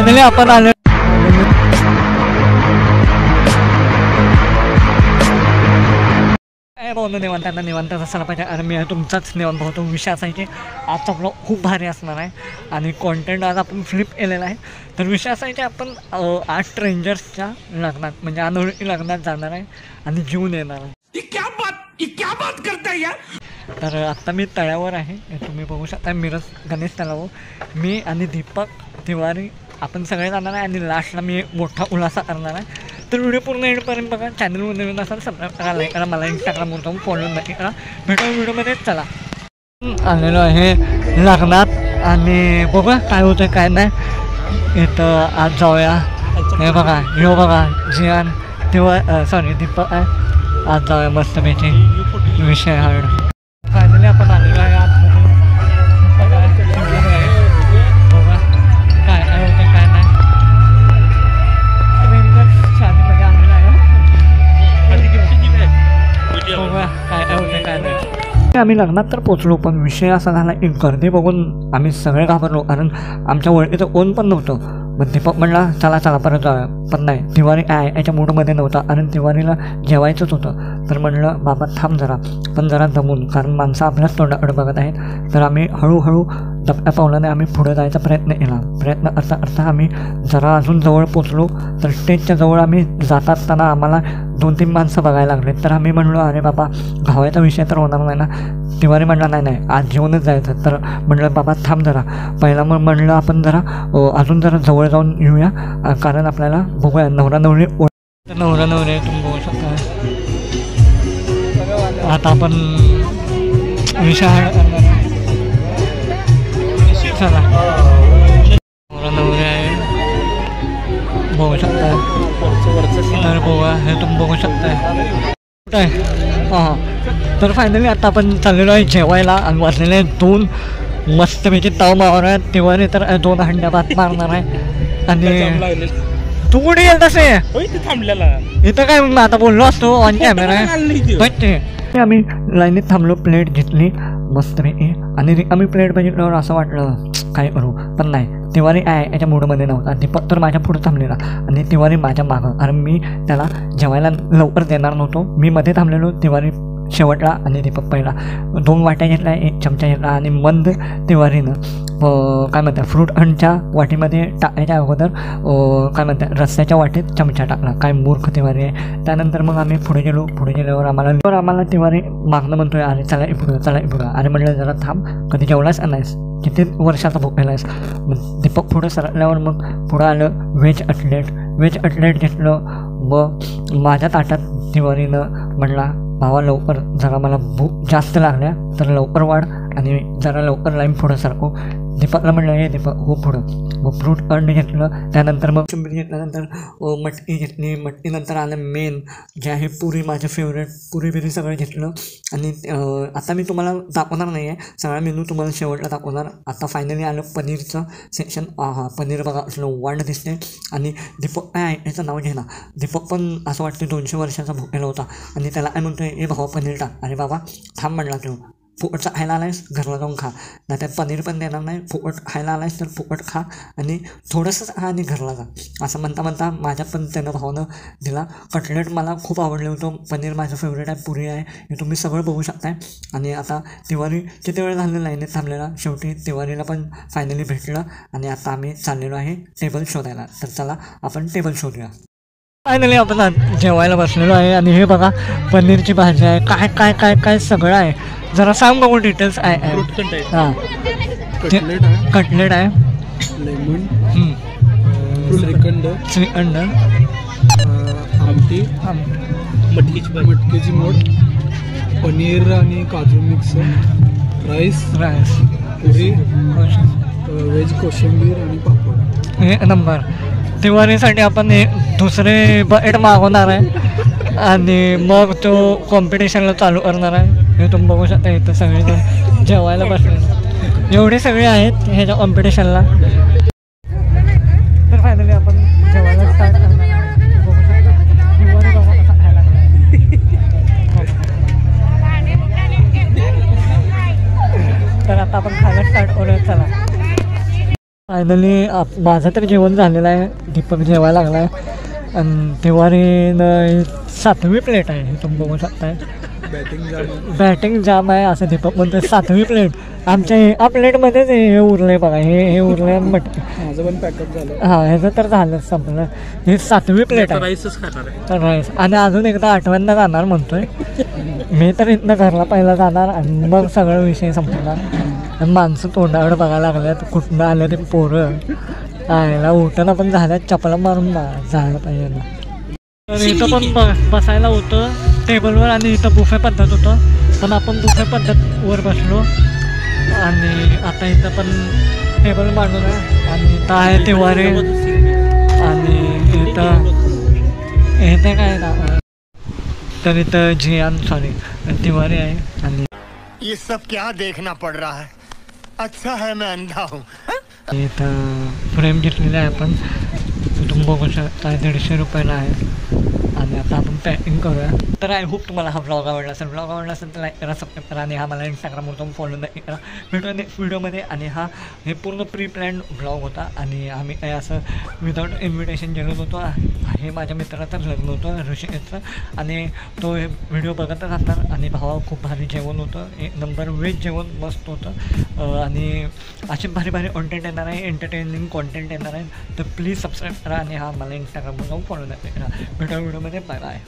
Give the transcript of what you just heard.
Finally आपण आलो. निवांत असायला पाहिजे आणि मी तुमचाच निवांत भावतो. विषय असा आहे की आजचा ब्लॉग खूप भारी असणार आहे आणि कॉन्टेंट आज आपण फ्लिप केलेला आहे. तर विषय असा आहे की आपण 8 स्ट्रेंजर्सच्या लग्नात म्हणजे अनोळखी लग्नात जाणार आहे आणि जीवन येणार आहे. क्या बात करता यार. तर आत्ता मी तळ्यावर आहे, तुम्ही बघू शकता मिरज गणेश तलाव. मी आणि दीपक तिवारी आपण सगळे जाणार आहे आणि लास्टला मी मोठा उल्हासा करणार आहे. तर व्हिडिओ पूर्ण एंडपर्यंत बघा. चॅनलवर नवीन असाल सबस्क्राईब करा, लाईक करा, मला इंस्टाग्रामवर जाऊन फॉलो नक्की करा. भेटू व्हिडिओमध्ये. चला आलेलो आहे लग्नात आणि बघूया काय होतं काय नाही. इथं आज जाऊया. हे बघा यो बघा जियान तेव्हा सॉरी दीपक आहे. आज जाऊया मस्तपैकी. विषय हार्ड. फायनली आपण आलेलो आहे आतमध्ये. बघा काय काय होतं काय नाही. शादीमध्ये आलेला आहे. बघा काय काय होतं काय नाही. आम्ही लग्नात तर पोचलो पण विषय असा झाला की गर्दी बघून आम्ही सगळे घाबरलो कारण आमच्या ओळखीचं कोण पण नव्हतं. मग दीपक म्हणला चला चला परत जाऊया. पण नाही, तिवारी याच्या मूडमध्ये नव्हता आणि तिवारीला जेवायचंच होतं. तर म्हणलं बाबा थांब जरा, पण जरा जमून, कारण माणसं आपल्याच तोंडाकडे बघत आहेत. तर आम्ही हळूहळू टप्प्या पावलाने आम्ही पुढे जायचा प्रयत्न केला. प्रयत्न करता आम्ही जरा अजून जवळ पोचलो. तर स्टेजच्या जवळ आम्ही जात असताना आम्हाला 2-3 माणसं बघायला लागले. तर आम्ही म्हणलो अरे बाबा घावायचा विषय तर होणार नाही ना. तिवारी म्हणला नाही नाही आज जेवणच जायचं. तर म्हणलं बाबा थांब जरा. पहिला मग म्हणलं आपण जरा अजून जरा जवळ जाऊन येऊया कारण आपल्याला बघूया नवरा नवरी तुम्ही बघू शकता. आता आपण विषय चला नवरा नवरी आहे बघू शकता. तर बघूया हे तुम्ही बघू शकताय कुठं आहे. हां तर फायनली आता आपण चाललेलो आहे जेवायला आणि वाजलेले 2 मस्तपैकी ताव मारणार आहेत. तिवारी तर 2 हंड्या भात मारणार आहे. आणि तू कुठे गेल तसे थांबलेला इथं काय आता बोललो असतो ऑन कॅमेरा आहे. आम्ही लाईनीत थांबलो. प्लेट घेतली मस्तपैकी आणि आम्ही प्लेट बघितल्यावर असं वाटलं काय करू. पण नाही, तिवारी याच्या मूडमध्ये नव्हता. दीपक तर माझ्या पुढं थांबलेला आणि तिवारी माझ्या मागं. कारण मी त्याला जेवायला लवकर देणार नव्हतो. मी मध्ये थांबलेलो, तिवारी शेवटला आणि दीपक पहिला. 2 वाट्या घेतल्या, 1 चमचा घेतला आणि मंद तिवारीनं काय म्हणतात फ्रूट हंडच्या वाटीमध्ये टाकायच्या अगोदर काय म्हणतात रस्त्याच्या वाटेत चमचा टाकला. काय मूर्ख तिवारी आहे. त्यानंतर मग आम्ही पुढे गेल्यावर आम्हाला तिवारी मागणं म्हणतोय अरे चला इपुढं. अरे म्हटलं जरा थांब, कधी जेवलाच नाहीस, किती वर्षाचा भोगलेला आहेस. मग दीपक पुढं सरकल्यावर मग पुढं आलं व्हेज अटलेट घेतलं. मग माझ्या ताटात तिवारीनं म्हणला भावा लवकर जरा मला भूक जास्त लागल्या तर लवकर वाढ आणि जरा लवकर लाईन पुढं सारखो. दीपकला म्हणलं हे दीपक हो पुढं. मग फ्रूट अंड घेतलं. त्यानंतर मग चिंबरी घेतल्यानंतर मटकी घेतली. मटकीनंतर आलं मेन जे आहे पुरी, माझं फेवरेट पुरी बिरी सगळं घेतलं. आणि आता मी तुम्हाला दाखवणार नाही आहे, सगळा मेनू तुम्हाला शेवटला दाखवणार. आता फायनली आलं पनीरचं सेक्शन. पनीर बघा असलं वाढ दिसते. आणि दीपक काय याचं नाव घे ना. दीपक पण असं वाटतं 200 वर्षाचा भुकेला होता आणि त्याला काय म्हणतोय हे भावा पनीर टाक. अरे बाबा थांब म्हणला तो. फुकटचा खायला आलायस घरला जाऊन खा, नाही त्यात पनीर पण देणार नाही. फुकट खायला आलायस तर फुकट खा आणि थोडंसंच खा आणि घरला जा. असं म्हणता माझ्या पण त्यानं भावानं दिला. कटलेट मला खूप आवडले होतं. पनीर माझं फेवरेट आहे, पुरी आहे, हे तुम्ही सगळं बघू शकताय. आणि आता तिवारी किती वेळ झालेला लाईनीत थांबलेला. शेवटी तिवारीला पण फायनली भेटलं आणि आता आम्ही चाललेलो आहे टेबल शोधायला. तर चला आपण टेबल शोधूया. फायनली आपण जेवायला बसलेलो आहे आणि हे बघा पनीरची भाजी आहे. काय काय काय काय सगळं आहे. जरा सांग बघू डिटेल्स. आहे हां कटलेट आहे, लेमन, श्रीखंड, आमटी, मटकीची मोड, पनीर आणि काजू मिक्स, राईस पुरी, व्हेज कोशिंबीर आणि पापड. हे नंबर. दिवाळीसाठी आपण दुसरे बकेट मागवणार आहे आणि मग तो कॉम्पिटिशनला चालू करणार आहे. हे तुम्ही बघू शकता इथं सगळेजण जेवायला बसले एवढे सगळे आहेत ह्याच्या कॉम्पिटिशनला. तर फायनली आपण जेवायला स्टार्ट करणार आहे. बघू शकता दिवाळी बघा कसा खायला तर आता आपण खायला स्टार्ट करूया. चला फायनली माझं तर जेवण झालेलं आहे. दीपक जेवायला लागला आहे आणि तिवारीनं 7वी प्लेट आहे. तुम्ही बघू शकताय बॅटिंग जाम आहे असं दीपक म्हणतो. 7वी प्लेट आमच्या या प्लेटमध्येच हे उरले बघा. हे उरले मटकी. माझं पण पॅकअप झालं. हां ह्याचं तर झालं संपलं. हे 7वी प्लेट आहे. राईस आणि अजून एकदा 8व्यांदा जाणार म्हणतोय मी. तर इथनं घरला पहिला जाणार आणि मग सगळं विषय संपणार. माणसं तोंडाकडे बघायला लागल्यात कुठनं आलं ते पोरं आयला उठणं पण झाल्यात. चपला मारून जायला पाहिजे ना. तर इथं पण बसायला होतं टेबलवर आणि इथं बुफे पद्धत होतं पण आपण बुफे पद्धतवर बसलो आणि आता इथं पण टेबल मांडून आहे आणि इथं आहे तिवारी आणि इथं काय ना तर इथं जियान सॉरी तिवारी आहे. आणि ये सब क्या देखना पड़ रहा है. अच्छा है मैं अंधा हूँ. इथं फ्रेम घेतलेली आहे आपण. तुम्ही बघू शकता 150 रुपयाला आहे. आणि आता आपण पॅकिंग करूया. तर आय होप तुम्हाला हा ब्लॉग आवडला असेल. ब्लॉग आवडला असेल तर लाईक करा, सबस्क्राईब करा आणि हा मला इंस्टाग्रामवर जाऊन फॉलो नक्की करा. भेटूया नेक्स्ट व्हिडिओमध्ये. आणि हे पूर्ण प्री प्लॅन्ड ब्लॉग होता आणि आम्ही काय असं विदाऊट इन्व्हिटेशन गेलो होतो. हे माझ्या मित्राचं लग्न होतं ऋषिकेशचं आणि तो हे व्हिडिओ बघतच असणार. आणि भावा खूप भारी जेवण होतं. 1 नंबर व्हेज जेवण मस्त होतं आणि असे भारी भारी कॉन्टेंट येणार आहे. एंटरटेनिंग कॉन्टेंट येणार आहे. तर प्लीज सबस्क्राईब करा आणि हा मला इंस्टाग्रामवर जाऊन फॉलो नक्की करा. भेटूया व्हिडिओमध्ये. Bye bye.